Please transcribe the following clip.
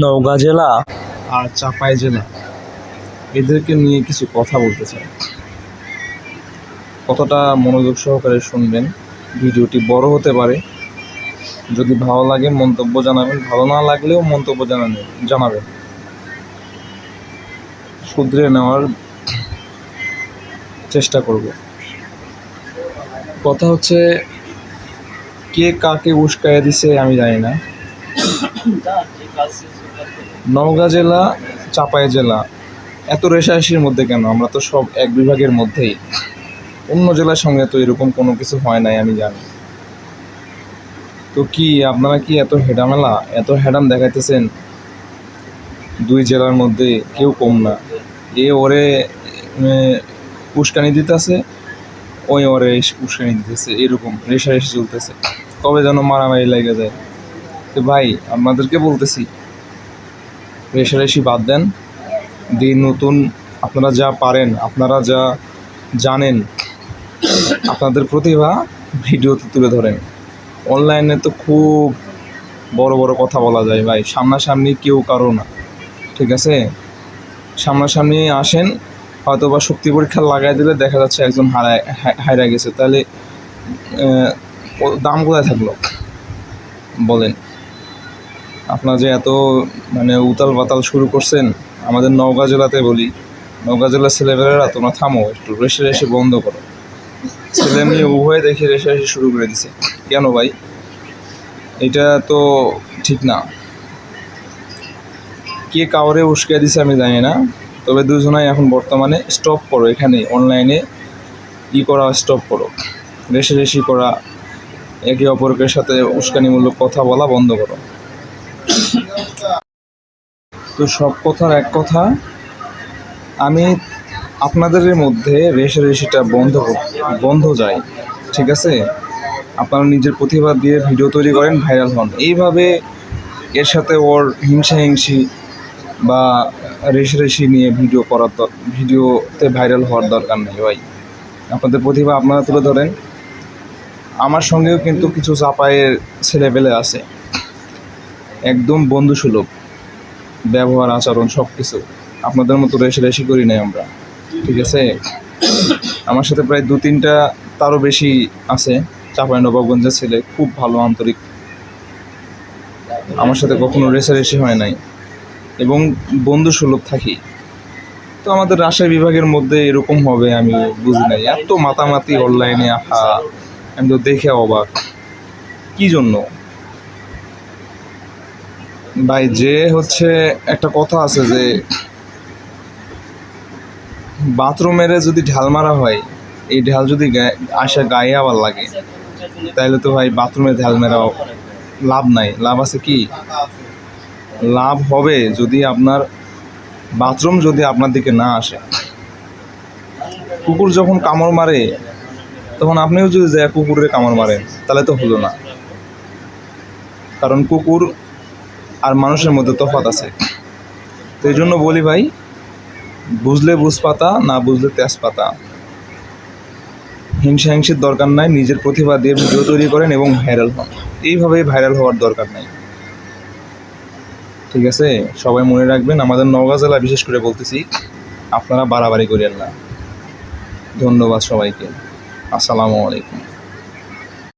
নওগাঁ জেলা আর চাপাই জেলা এদেরকে নিয়ে কিছু কথা বলতে চাই। কতটা মনোযোগ সহকারে শুনবেন। ভিডিওটি বড় হতে পারে, যদি ভালো লাগে মন্তব্য জানাবেন, ভালো না লাগলেও মন্তব্য জানাবেন। শুধরে নেওয়ার চেষ্টা করব। কথা হচ্ছে, কে কাকে উস্কাইয়া দিছে আমি জানি না। নওগাঁ জেলা, চাপাই জেলা, এত রেষারেষির মধ্যে কেন? আমরা তো সব এক বিভাগের মধ্যেই। অন্য জেলার সঙ্গে তো এরকম কোনো কিছু হয় নাই আমি জানি। তো কি আপনারা কি এত হেডামেলা, এত হেডাম দেখাইতেছেন? দুই জেলার মধ্যে কেউ কম না। এ ওরে উস্কানি দিতেছে, ওই ওরে উস্কানি দিতেছে, এরকম রেষারেষি চলতেছে। কবে যেন মারামারি লেগে যায়। তো ভাই, আপনাদেরকে বলতেছি, রেষারেষি বাদ দেন। দিন নতুন, আপনারা যা পারেন, আপনারা যা জানেন, আপনাদের প্রতিভা ভিডিওতে তুলে ধরেন। অনলাইনে তো খুব বড় বড় কথা বলা যায় ভাই, সামনাসামনি কেউ কারো না। ঠিক আছে, সামনাসামনি আসেন, হয়তো বা শক্তি পরীক্ষা লাগাই দিলে দেখা যাচ্ছে একজন হারায় গেছে, তাহলে দাম কোথায় থাকলো বলেন? আপনারা যে এত উতাল পাতাল শুরু করছেন। আমাদের নওগাঁ জেলাতে বলি, নওগাঁ জেলার ছেলেমেয়েরা তোমরা থামো, একটু রেষারেষি বন্ধ করো। ছেলে মেয়ে উভয়ে দেখে রেষারেষি শুরু করে দিছে। কেন ভাই? এটা তো ঠিক না। কে কাউরে উস্কে দিছে আমি জানি না, তবে দুজনাই এখন বর্তমানে স্টপ করো। এখানে অনলাইনে করা স্টপ করো, রেষারেষি করা, একে অপরের সাথে উস্কানিমূলক কথা বলা বন্ধ করো। তো সব কথার এক কথা, আমি আপনাদের মধ্যে রেষারেষিটা বন্ধ যায়। ঠিক আছে, আপনারা নিজের প্রতিভা দিয়ে ভিডিও তৈরি করেন, ভাইরাল হন। এইভাবে এর সাথে ওর হিংসাহিংসি বা রেষারেষি নিয়ে ভিডিওতে ভাইরাল হওয়ার দরকার নেই ভাই। আপনাদের প্রতিভা আপনারা তুলে ধরেন। আমার সঙ্গেও কিন্তু কিছু চাপায়ের ছেলেপেলে আছে, একদম বন্ধুসুলভ ব্যবহার, আচরণ, সব কিছু। আপনাদের মতো রেষারেষি করি নাই আমরা। ঠিক আছে, আমার সাথে প্রায় 2-3টা তারও বেশি আছে চাঁপাইনবাবগঞ্জের ছেলে, খুব ভালো, আন্তরিক। আমার সাথে কখনো রেষারেষি হয় নাই এবং বন্ধুসুলভ থাকি। তো আমাদের রাজশাহী বিভাগের মধ্যে এরকম হবে আমি বুঝি নাই। এত মাতামাতি অনলাইনে, আহা, আমি তো দেখে অবাক। কি জন্য ভাই? যে হচ্ছে একটা কথা আছে যে বাথরুমের যদি ঢাল মারা হয়, এই ঢাল যদি গায়ে আবার লাগে, তাহলে তো ভাই বাথরুমে ঢাল মেরাও লাভ নাই। লাভ আছে কি? লাভ হবে যদি আপনার বাথরুম যদি আপনার দিকে না আসে। কুকুর যখন কামড় মারে, তখন আপনিও যদি যায় কুকুরের কামড় মারেন, তাহলে তো হলো না। কারণ কুকুর আর মানুষের মধ্যে তফাৎ আছে। তো এই জন্য বলি ভাই, বুঝলে বুঝপাতা, না বুঝলে তেজপাতা। হিংসাহিংসির দরকার নাই। নিজের প্রতিভা দিয়ে ভিডিও তৈরি করেন এবং ভাইরাল হন। এইভাবেই ভাইরাল হওয়ার দরকার নাই। ঠিক আছে, সবাই মনে রাখবেন। আমাদের নওগাঁ জেলা বিশেষ করে বলতেছি, আপনারা বাড়াবাড়ি করেন না। ধন্যবাদ সবাইকে। আসসালামু আলাইকুম।